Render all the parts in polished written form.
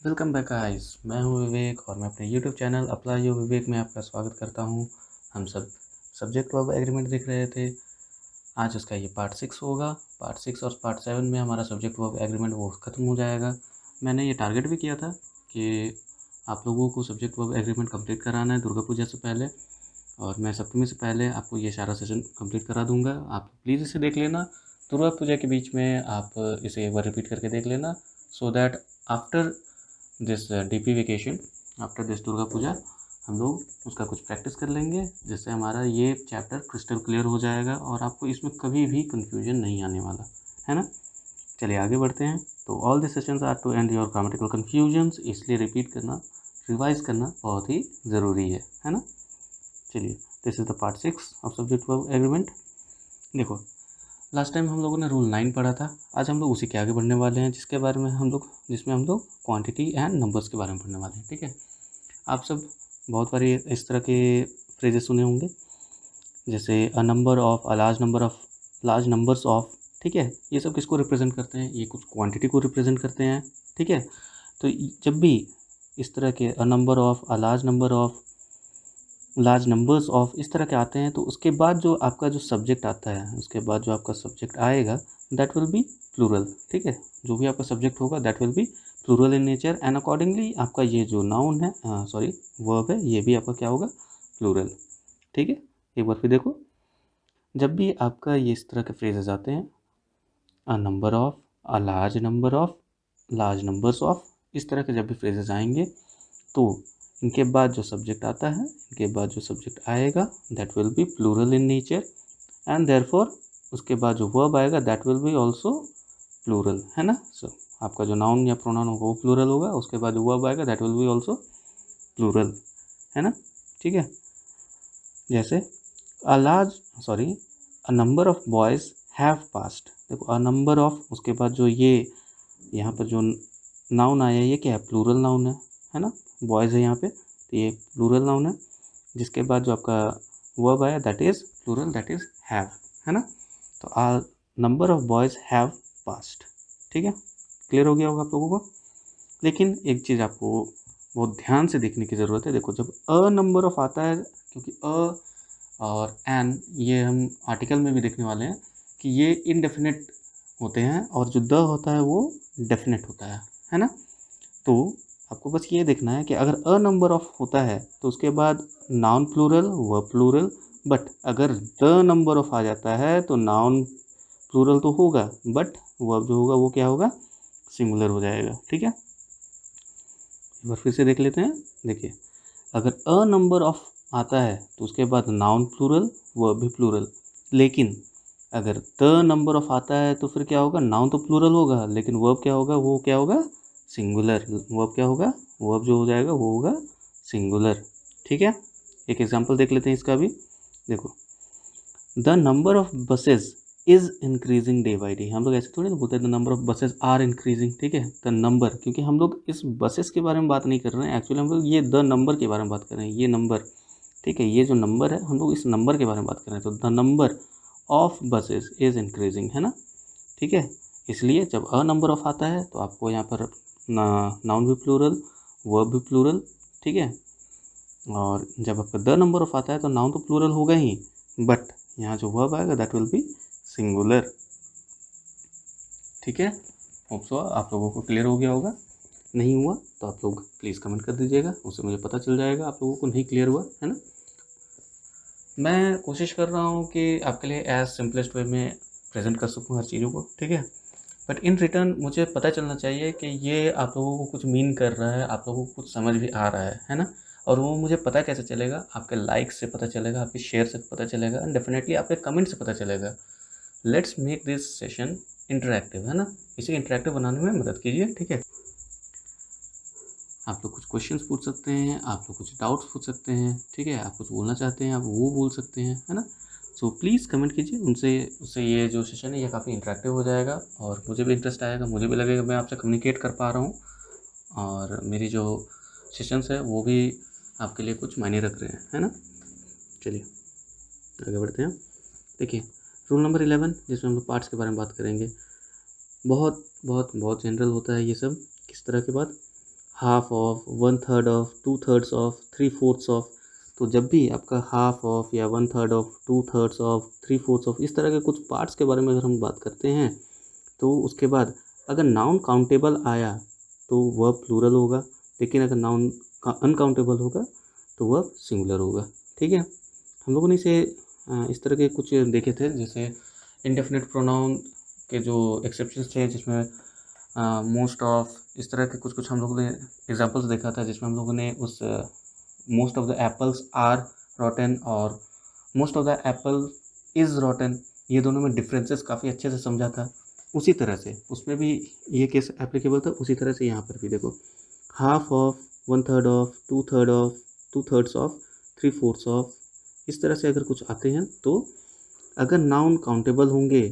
Welcome back guys. मैं हूं विवेक और मैं अपने यूट्यूब चैनल अप्लाई योर विवेक में आपका स्वागत करता हूं। हम सब सब्जेक्ट वर्ब एग्रीमेंट देख रहे थे। आज उसका ये पार्ट 6 होगा। पार्ट 6 और पार्ट 7 में हमारा सब्जेक्ट वर्ब एग्रीमेंट वो ख़त्म हो जाएगा। मैंने ये टारगेट भी किया था कि आप लोगों को सब्जेक्ट वर्ब एग्रीमेंट कंप्लीट कराना है दुर्गा पूजा से पहले, और मैं सप्तमी से पहले आपको ये सारा सेशन कंप्लीट करा दूंगा। आप प्लीज़ इसे देख लेना। दुर्गा पूजा के बीच में आप इसे एक बार रिपीट करके देख लेना, so that after this DP vacation, after this Durga Puja, हम लोग उसका कुछ प्रैक्टिस कर लेंगे, जिससे हमारा ये चैप्टर क्रिस्टल क्लियर हो जाएगा और आपको इसमें कभी भी कन्फ्यूजन नहीं आने वाला है ना। चलिए आगे बढ़ते हैं। तो all this sessions are to end your grammatical confusions, इसलिए रिपीट करना, रिवाइज करना बहुत ही ज़रूरी है ना। चलिए, this is the part 6 of subject verb agreement. देखो, लास्ट टाइम हम लोगों ने रूल 9 पढ़ा था। आज हम लोग उसी के आगे बढ़ने वाले हैं, जिसमें हम लोग क्वांटिटी एंड नंबर्स के बारे में पढ़ने वाले हैं। ठीक है, आप सब बहुत बार इस तरह के फ्रेजेस सुने होंगे, जैसे अ number of, a large number of, large numbers of. ठीक है, ये सब किसको रिप्रेजेंट करते हैं? ये कुछ क्वांटिटी को रिप्रेजेंट करते हैं। ठीक है, तो जब भी इस तरह के अ number of, a large number of, large numbers of इस तरह के आते हैं, तो उसके बाद जो आपका जो सब्जेक्ट आता है, उसके बाद जो आपका सब्जेक्ट आएगा, दैट विल बी प्लूरल। ठीक है, जो भी आपका सब्जेक्ट होगा that will be plural in nature, and accordingly आपका ये जो नाउन है, सॉरी वर्ब है, ये भी आपका क्या होगा? प्लूरल। ठीक है, एक बार फिर देखो, जब भी आपका ये इस तरह के फ्रेजेस आते हैं, अ number of, a large number of, large numbers of, इस तरह के जब भी फ्रेजेस आएंगे, तो इनके बाद जो सब्जेक्ट आता है, इनके बाद जो सब्जेक्ट आएगा, that will be plural in nature, and therefore उसके बाद जो वर्ब आएगा that will be also plural, है ना। सो आपका जो नाउन या प्रोनाउन होगा वो प्लूरल होगा, उसके बाद जो वर्ब आएगा that will be also plural, है ना। ठीक है, जैसे a large, sorry, a number of boys have passed. देखो, अ नंबर ऑफ, उसके बाद जो ये यहाँ पर जो नाउन आया, ये क्या है? प्लूरल नाउन है ना। बॉयज़ है यहाँ पे, तो ये प्लूरल नाउन है। जिसके बाद जो आपका वर्ब आया that is plural, that is have, है ना। तो a number of boys have passed. ठीक है, क्लियर हो गया होगा आप लोगों को। लेकिन एक चीज़ आपको बहुत ध्यान से देखने की ज़रूरत है। देखो, जब अ नंबर ऑफ आता है, क्योंकि अ और एन, ये हम आर्टिकल में भी देखने वाले हैं कि ये इनडेफिनेट होते हैं, और जो द होता है वो डेफिनेट होता है ना। तो आपको बस ये देखना है कि अगर अ नंबर ऑफ होता है तो उसके बाद noun plural, verb plural, but अगर द नंबर ऑफ आ जाता है तो नाउन प्लूरल तो होगा, बट वर्ब जो होगा वो क्या होगा? सिंगुलर हो जाएगा। ठीक है, एक बार फिर से देख लेते हैं। देखिए, अगर अ नंबर ऑफ आता है तो उसके बाद नाउन प्लूरल, वर्ब भी प्लूरल। लेकिन अगर द नंबर ऑफ आता है तो फिर क्या होगा? नाउन तो प्लूरल होगा, लेकिन वर्ब क्या होगा? वो क्या होगा? सिंगुलर। वर्ब क्या होगा? वर्ब जो हो जाएगा वो होगा सिंगुलर। ठीक है, एक एग्जांपल देख लेते हैं इसका भी। देखो, the number of buses is increasing day by day. हम लोग ऐसे थोड़ी ना बोलते हैं the number of buses are increasing. ठीक है, द नंबर, क्योंकि हम लोग इस बसेस के बारे में बात नहीं कर रहे हैं, एक्चुअली हम लोग ये द नंबर के बारे में बात कर रहे हैं, ये नंबर। ठीक है, ये जो नंबर है हम लोग इस नंबर के बारे में बात कर रहे हैं, तो the number of buses is increasing, है ना। ठीक है, इसलिए जब अ नंबर ऑफ आता है तो आपको यहाँ पर नाउन भी प्लूरल, वर्ब भी प्लूरल। ठीक है, और जब आपका द नंबर ऑफ आता है तो नाउन तो प्लूरल होगा ही, बट यहाँ जो वर्ब आएगा दैट विल बी सिंगुलर। ठीक है, होप सो आप लोगों को क्लियर हो गया होगा। नहीं हुआ तो आप लोग प्लीज़ कमेंट कर दीजिएगा, उससे मुझे पता चल जाएगा आप लोगों को नहीं क्लियर हुआ, है ना। मैं कोशिश कर रहा हूँ कि आपके लिए एज सिंपलेस्ट वे में प्रेजेंट कर सकूँ हर चीज़ों को। ठीक है, बट इन रिटर्न मुझे पता चलना चाहिए कि ये आप लोगों को कुछ मीन कर रहा है, आप लोगों को कुछ समझ भी आ रहा है ना। और वो मुझे पता कैसे चलेगा? आपके लाइक से पता चलेगा, आपके शेयर से पता चलेगा, एंड डेफिनेटली आपके कमेंट से पता चलेगा। Let's make this session interactive, है ना। इसे इंटरेक्टिव बनाने में मदद कीजिए। ठीक है, आप लोग कुछ क्वेश्चंस पूछ सकते हैं, आप लोग कुछ डाउट्स पूछ सकते हैं। ठीक है, आप कुछ बोलना चाहते हैं आप वो बोल सकते हैं, है ना। सो प्लीज़ कमेंट कीजिए उनसे, उससे ये जो सेशन है ये काफ़ी इंटरेक्टिव हो जाएगा, और मुझे भी इंटरेस्ट आएगा, मुझे भी लगेगा मैं आपसे कम्युनिकेट कर पा रहा हूँ, और मेरी जो सेशंस है वो भी आपके लिए कुछ मायने रख रहे हैं, है ना। चलिए आगे बढ़ते हैं। देखिए, रूल नंबर 11, जिसमें हम लोग पार्ट्स के बारे में बात करेंगे। बहुत बहुत बहुत जनरल होता है ये सब। किस तरह की बात? Half of, one third of, two thirds of, three fourths of. तो जब भी आपका हाफ ऑफ या one third of, two thirds of, three fourths of, इस तरह के कुछ पार्ट्स के बारे में अगर हम बात करते हैं, तो उसके बाद अगर नाउन काउंटेबल आया तो वह प्लूरल होगा, लेकिन अगर नाउन अनकाउंटेबल होगा तो वह सिंगुलर होगा। ठीक है, हम लोगों ने इसे इस तरह के कुछ देखे थे, जैसे इंडेफिनिट प्रोनाउन के जो एक्सेप्शंस थे, जिसमें मोस्ट ऑफ, इस तरह के कुछ कुछ हम लोगों ने एग्जांपल्स देखा था, जिसमें हम लोगों ने उस most of the apples are rotten और most of the apple is rotten, ये दोनों में डिफरेंसेस काफ़ी अच्छे से समझा था। उसी तरह से उसमें भी ये केस एप्लीकेबल था, उसी तरह से यहाँ पर भी देखो, half of, one third of, two third of, two thirds of, three fourths of, इस तरह से अगर कुछ आते हैं तो अगर नाउन काउंटेबल होंगे,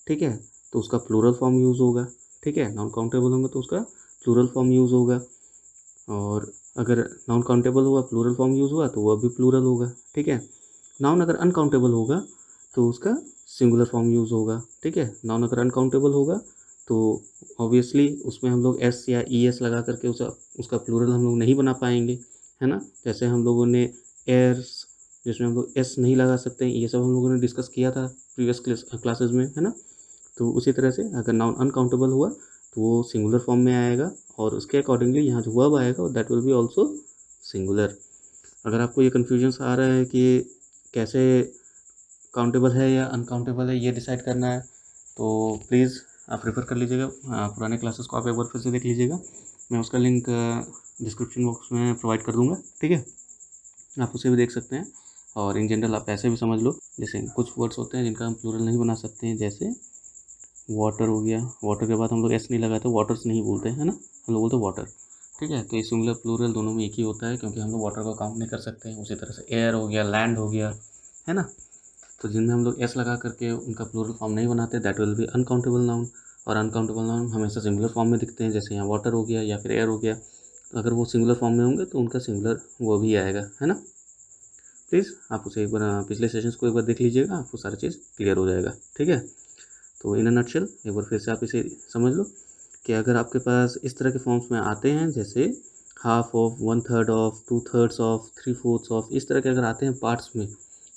ठीक है, तो उसका प्लूरल फॉर्म यूज़ होगा। ठीक है, नाउन काउंटेबल होंगे तो उसका प्लूरल फॉर्म यूज़ होगा, और अगर नाउन काउंटेबल हुआ, प्लूरल फॉर्म यूज़ हुआ, तो वह भी प्लूरल होगा। ठीक है, नाउन अगर अनकाउंटेबल होगा तो उसका सिंगुलर फॉर्म यूज़ होगा। ठीक है, नाउन अगर अनकाउंटेबल होगा तो ऑब्वियसली उसमें हम लोग एस या ई एस लगा करके उसका प्लूरल हम लोग नहीं बना पाएंगे, है ना। जैसे हम लोगों ने एयर्स, जिसमें हम लोग एस नहीं लगा सकते हैं, ये सब हम लोगों ने डिस्कस किया था प्रीवियस क्लासेस में, है ना। तो उसी तरह से अगर नाउन अनकाउंटेबल हुआ तो वो सिंगुलर फॉर्म में आएगा, और उसके अकॉर्डिंगली यहाँ जो वर्ब आएगा that will be also singular. अगर आपको ये कन्फ्यूजन्स आ रहा है कि कैसे काउंटेबल है या अनकाउंटेबल है ये डिसाइड करना है, तो प्लीज़ आप रेफ़र कर लीजिएगा, पुराने क्लासेस को आप एक बार फिर से देख लीजिएगा। मैं उसका लिंक डिस्क्रिप्शन बॉक्स में प्रोवाइड कर दूँगा। ठीक है, आप उसे भी देख सकते हैं, और इन जनरल आप ऐसे भी समझ लो, जैसे कुछ वर्ड्स होते हैं जिनका हम प्लूरल नहीं बना सकते हैं, जैसे वाटर हो गया, वाटर के बाद हम लोग एस नहीं लगाते, वाटर्स नहीं बोलते हैं, है ना, हम लोग बोलते हैं वाटर। ठीक है, तो ये सिंगुलर प्लूरल दोनों में एक ही होता है, क्योंकि हम लोग वाटर को काउंट नहीं कर सकते हैं। उसी तरह से एयर हो गया, लैंड हो गया, है ना, तो जिनमें हम लोग एस लगा करके उनका प्लूरल फॉर्म नहीं बनाते, that will B uncountable noun. और अनकाउंटेबल नाउन हमेशा सिंगुलर फॉर्म में दिखते हैं, जैसे यहाँ वाटर हो गया या फिर एयर हो गया, तो अगर वो सिंगुलर फॉर्म में होंगे तो उनका सिंगुलर वो भी आएगा, है ना। प्लीज़ आप उसे एक बार पिछले सेशंस को एक बार देख लीजिएगा, आपको सारी चीज़ क्लियर हो जाएगा। ठीक है, तो इन अ नटशेल एक बार फिर से आप इसे समझ लो कि अगर आपके पास इस तरह के फॉर्म्स में आते हैं, जैसे half of, one third of, two thirds of, three fourths of, इस तरह के अगर आते हैं पार्ट्स में,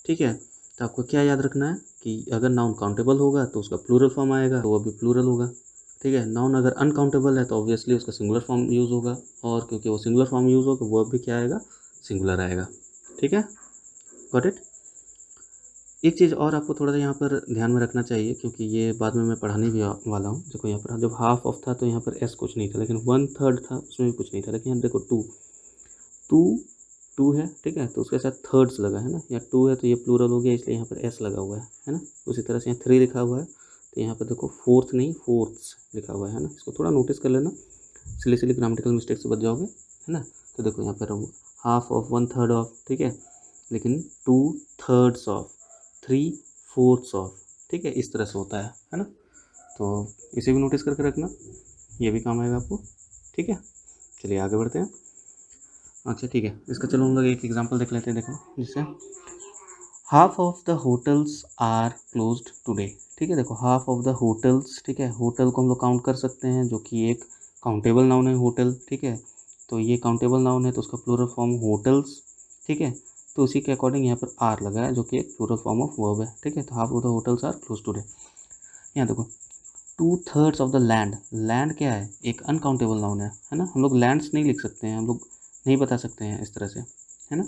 ठीक है, तो आपको क्या याद रखना है कि अगर नाउन काउंटेबल होगा तो उसका प्लूरल फॉर्म आएगा, तो वह भी प्लूरल होगा। ठीक है, नाउन अगर अनकाउंटेबल है तो ऑब्वियसली उसका सिंगुलर फॉर्म यूज़ होगा, और क्योंकि वो सिंगुलर फॉर्म यूज़ होगा वो भी क्या आएगा, सिंगुलर आएगा। ठीक है, गॉट इट। एक चीज़ और आपको थोड़ा सा यहाँ पर ध्यान में रखना चाहिए, क्योंकि ये बाद में मैं पढ़ाने भी वाला हूँ। देखो यहाँ पर जब हाफ ऑफ था तो यहाँ पर एस कुछ नहीं था, लेकिन वन थर्ड था उसमें भी कुछ नहीं था, लेकिन यहाँ देखो टू टू टू है, ठीक है, तो उसके साथ थर्ड्स लगा है ना, या टू है तो ये प्लूरल हो गया, इसलिए यहाँ पर एस लगा हुआ है ना। उसी तरह से यहाँ थ्री लिखा हुआ है, तो यहाँ पर देखो फोर्थ नहीं फोर्थ्स लिखा हुआ है ना, इसको थोड़ा नोटिस कर लेना, सिली सिली ग्रामेटिकल मिस्टेक से बच जाओगे, है ना। तो देखो यहाँ पर half of, one third of, ठीक है, लेकिन to thirds of, three fourths of, ठीक है, इस तरह से होता है ना। तो इसे भी नोटिस करके रखना, ये भी काम आएगा आपको। ठीक है, चलिए आगे बढ़ते हैं। अच्छा ठीक है, इसका चलो हम लोग एक एग्जांपल देख लेते हैं। देखो, जिससे half of the hotels are closed today. ठीक है, देखो हाफ ऑफ द होटल्स, ठीक है, होटल को हम लोग काउंट कर सकते हैं, जो कि एक काउंटेबल नाउन है होटल। ठीक है, तो ये काउंटेबल नाउन है तो उसका प्लूरल फॉर्म होटल्स। ठीक है, तो उसी के अकॉर्डिंग यहाँ पर आर लगा है, जो कि एक प्लूरल फॉर्म ऑफ वर्ब है। ठीक है, तो half of the hotels are close today. यहाँ देखो, two thirds of the land, land क्या है, एक अनकाउंटेबल नाउन है ना। हम लोग लैंड्स नहीं लिख सकते हैं, हम लोग नहीं बता सकते हैं इस तरह से, है ना।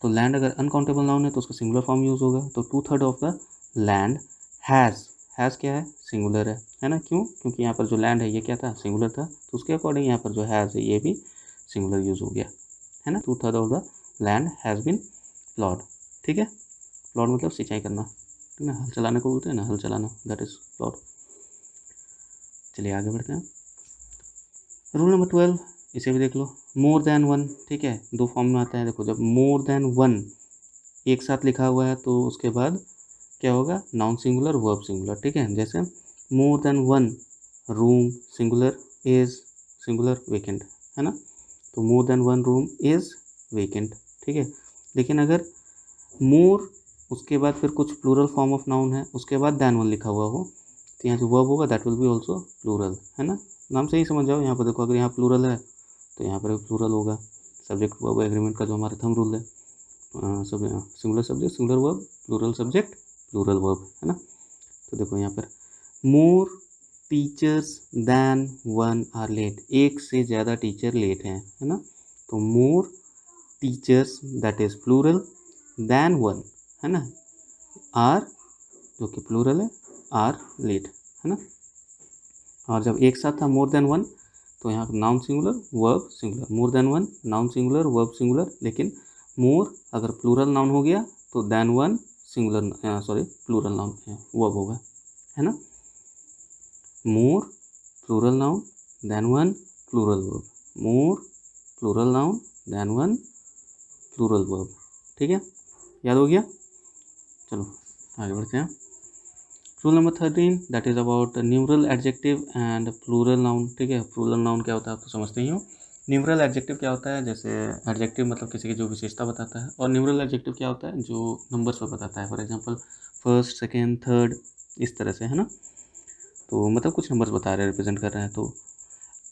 तो लैंड अगर अनकाउंटेबल नाउन है तो उसका सिंगुलर फॉर्म यूज़ होगा। तो two third of the land has क्या है, सिंगुलर है ना। क्यों, क्योंकि यहाँ पर जो लैंड है ये क्या था, सिंगुलर था, तो उसके अकॉर्डिंग यहाँ पर जो हैज़ है ये भी सिंगुलर यूज़ हो गया, है ना। Two third of the land has been ploughed. ठीक है, प्लॉड मतलब सिंचाई करना, ठीक है, हल चलाने को बोलते हैं ना, हल चलाना, दैट इज प्लॉड। चलिए आगे बढ़ते हैं। रूल नंबर 12, इसे भी देख लो, मोर देन वन। ठीक है, दो फॉर्म में आता है। देखो, जब मोर देन वन एक साथ लिखा हुआ है तो उसके बाद क्या होगा, नाउन सिंगुलर, वर्ब सिंगुलर। ठीक है, जैसे मोर than one room singular, is singular, vacant, है ना। तो मोर than one room is vacant. ठीक है, लेकिन अगर मोर उसके बाद फिर कुछ प्लूरल फॉर्म ऑफ नाउन है, उसके बाद दैन वन लिखा हुआ हो, तो यहाँ जो वर्ब होगा that will be also plural, है ना। नाम से ही समझ जाओ। यहाँ पर देखो, अगर यहाँ प्लूरल है तो यहाँ पर प्लूरल होगा। सब्जेक्ट वर्ब एग्रीमेंट का जो हमारा थंब रूल है, singular subject singular verb, plural subject plural verb, है ना। तो देखो यहाँ पर more teachers than one are late, एक से ज़्यादा टीचर लेट हैं, है ना। तो more teachers that is plural than one, है ना, आर जो कि प्लूरल है, आर लेट, है ना। और जब एक साथ था मोर देन वन, तो यहाँ noun singular verb singular, more than one noun singular verb singular, लेकिन मोर अगर प्लूरल नाउन हो गया तो than one singular sorry plural noun verb होगा, है ना। More plural noun than one plural verb, more plural noun than one plural verb, ठीक है, याद हो गया। चलो आगे बढ़ते हैं। Rule number 13 that is about numeral adjective and plural noun, ठीक है। प्लूरल नाउन क्या होता है आप तो समझते ही हो। न्यूमरल एडजेक्टिव क्या होता है, जैसे एडजेक्टिव मतलब किसी की जो विशेषता बताता है, और न्यूमरल एडजेक्टिव क्या होता है, जो नंबर्स पर बताता है। For example first, second, third, इस तरह से, है ना। तो मतलब कुछ नंबर्स बता रहे हैं, रिप्रेजेंट कर रहे हैं। तो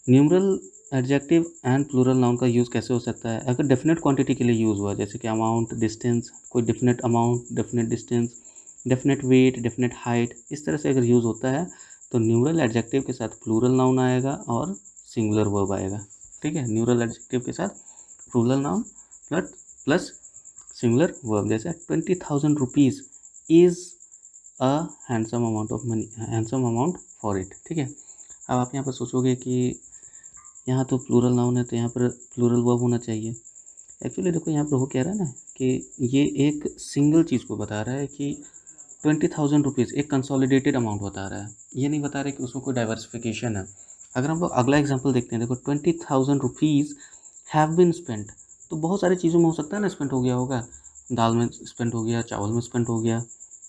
numeral adjective and plural noun का यूज़ कैसे हो सकता है, अगर डेफिनेट क्वांटिटी के लिए यूज़ हुआ, जैसे कि अमाउंट, डिस्टेंस, कोई definite amount, definite distance, definite weight, definite height, इस तरह से अगर यूज़ होता है तो न्यूमरल एडजेक्टिव के साथ प्लूरल नाउन आएगा और सिंगुलर वर्ब आएगा, ठीक है। न्यूमरल एडजेक्टिव के साथ plural noun plus singular verb, जैसे 20,000 rupees is a handsome amount of money, handsome amount for it, ठीक है। अब आप यहाँ पर सोचोगे कि यहाँ तो प्लूरल नाउन है तो यहाँ पर प्लूरल वर्ब होना चाहिए। एक्चुअली देखो यहाँ पर हो क्या रहा है ना, कि ये एक सिंगल चीज़ को बता रहा है कि 20,000 रुपीज़ एक कंसोलिडेटेड अमाउंट बता रहा है, ये नहीं बता रहा कि उसमें कोई डाइवर्सिफिकेशन है। अगर हम लोग अगला एग्जांपल देखते हैं, देखो 20,000 रुपीज़ हैव बीन स्पेंट, तो बहुत सारी चीज़ों में हो सकता है ना स्पेंड हो गया होगा, दाल में स्पेंड हो गया, चावल में स्पेंड हो गया,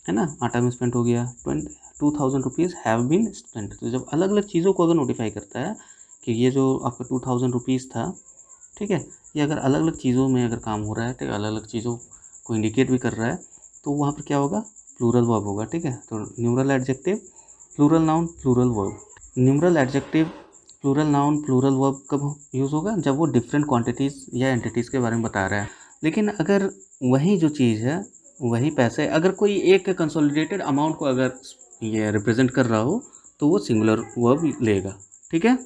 है ना, आटा में स्पेंड हो गया। 2,000 रुपीज़ हैव बीन स्पेंट, तो जब अलग अलग चीज़ों को अगर नोटिफाई करता है कि ये जो आपका 2,000 रुपीज़ था, ठीक है, ये अगर अलग अलग चीज़ों में अगर काम हो रहा है, ठीक है, अलग अलग चीज़ों को इंडिकेट भी कर रहा है, तो वहाँ पर क्या होगा, प्लूरल वर्ब होगा, ठीक है। तो numeral adjective plural noun plural verb, numeral adjective plural noun plural verb कब यूज़ होगा, जब वो डिफरेंट क्वांटिटीज़ या एंटिटीज़ के बारे में बता रहा है। लेकिन अगर वही जो चीज़ है, वही पैसे, अगर कोई एक कंसोलिडेटेड अमाउंट को अगर ये रिप्रेजेंट कर रहा हो तो वो सिंगुलर वर्ब लेगा, ठीक है।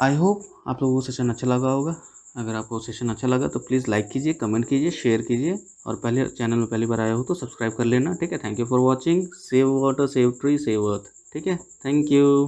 आई होप आप लोगों को सेशन अच्छा लगा होगा। अगर आपको सेशन अच्छा लगा तो प्लीज़ लाइक कीजिए, कमेंट कीजिए, शेयर कीजिए, और पहले चैनल में पहली बार आए हो तो सब्सक्राइब कर लेना, ठीक है। Thank you for watching. Save water, save tree, save earth, ठीक है। Thank you.